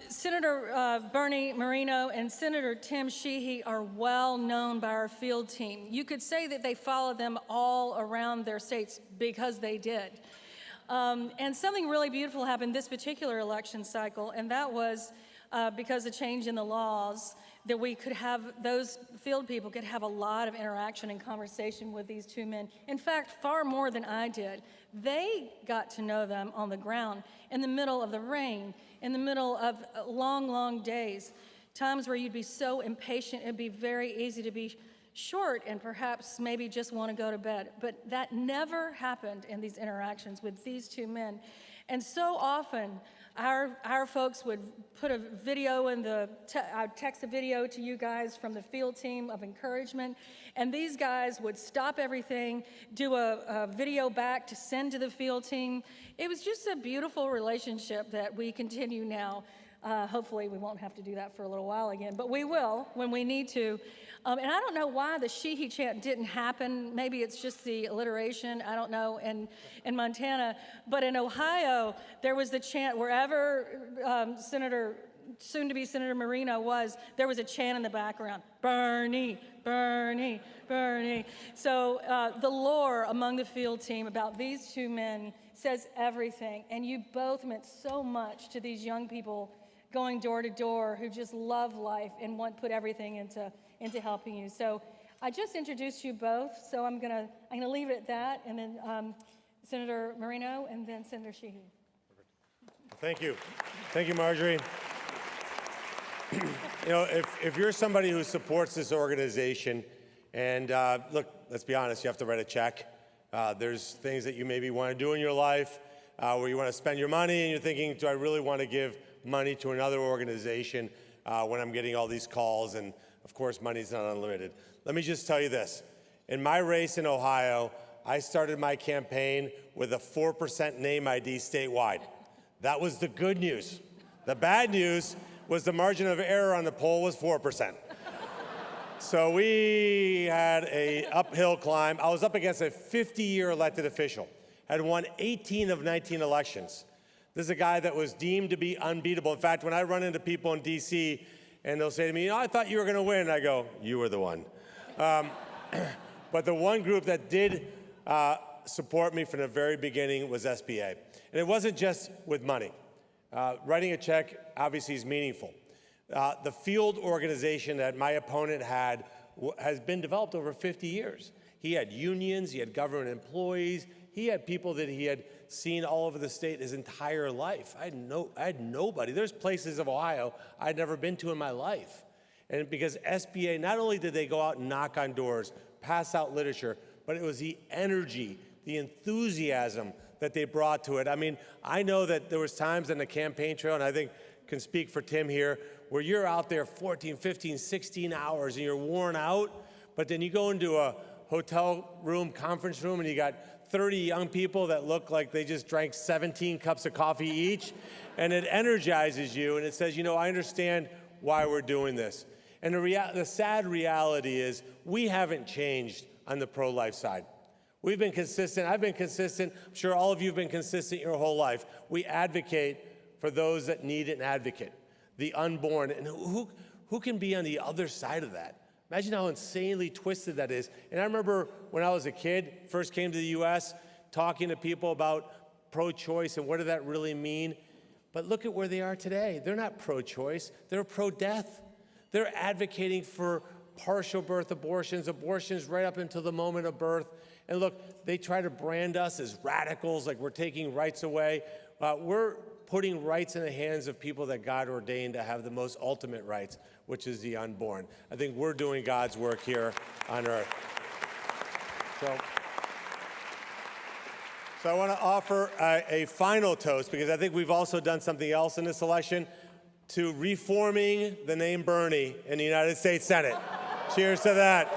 Senator Bernie Moreno and Senator Tim Sheehy are well known by our field team. You could say that they follow them all around their states because they did. And something really beautiful happened this particular election cycle, and that was because of change in the laws, that we could have, those field people could have a lot of interaction and conversation with these two men. In fact, far more than I did. They got to know them on the ground, in the middle of the rain, in the middle of long, long days, times where you'd be so impatient, it'd be very easy to be short and perhaps maybe just want to go to bed. But that never happened in these interactions with these two men. And so often, our folks would put a video in I'd text a video to you guys from the field team of encouragement, and these guys would stop everything, do a video back to send to the field team. It was just a beautiful relationship that we continue now. Hopefully we won't have to do that for a little while again, but we will when we need to. And I don't know why the Sheehy chant didn't happen. Maybe it's just the alliteration, I don't know, in Montana. But in Ohio, there was the chant wherever soon-to-be Senator Moreno was, there was a chant in the background, Bernie, Bernie, Bernie. So the lore among the field team about these two men says everything. And you both meant so much to these young people going door to door who just love life and want to put everything into helping you. So I just introduced you both, so I'm gonna leave it at that, and then Senator Moreno and then Senator Sheehy. Thank you. Thank you, Marjorie. You know, if you're somebody who supports this organization, and look, let's be honest, you have to write a check. There's things that you maybe want to do in your life where you want to spend your money, and you're thinking, do I really want to give money to another organization when I'm getting all these calls? And of course, money's not unlimited. Let me just tell you this. In my race in Ohio, I started my campaign with a 4% name ID statewide. That was the good news. The bad news was the margin of error on the poll was 4%. So we had an uphill climb. I was up against a 50-year elected official, had won 18 of 19 elections. This is a guy that was deemed to be unbeatable. In fact, when I run into people in D.C., and they'll say to me, you know, I thought you were going to win. I go, you were the one. But the one group that did support me from the very beginning was SBA. And it wasn't just with money. Writing a check obviously is meaningful. The field organization that my opponent had has been developed over 50 years. He had unions, he had government employees, he had people that he had seen all over the state his entire life. I had nobody. There's places of Ohio I'd never been to in my life. And because SBA, not only did they go out and knock on doors, pass out literature, but it was the energy, the enthusiasm that they brought to it. I mean, I know that there was times on the campaign trail, and I think can speak for Tim here, where you're out there 14, 15, 16 hours and you're worn out, but then you go into a hotel room, conference room, and you got 30 young people that look like they just drank 17 cups of coffee each, and it energizes you, and it says, you know, I understand why we're doing this. And the sad reality is we haven't changed on the pro-life side. We've been consistent. I've been consistent. I'm sure all of you have been consistent your whole life. We advocate for those that need an advocate, the unborn. And who can be on the other side of that? Imagine how insanely twisted that is. And I remember when I was a kid, first came to the U.S., talking to people about pro-choice and what did that really mean. But look at where they are today. They're not pro-choice. They're pro-death. They're advocating for partial birth abortions, abortions right up until the moment of birth. And look, they try to brand us as radicals, like we're taking rights away. We're putting rights in the hands of people that God ordained to have the most ultimate rights, which is the unborn. I think we're doing God's work here on earth. So I want to offer a final toast, because I think we've also done something else in this election, to reforming the name Bernie in the United States Senate. Cheers to that.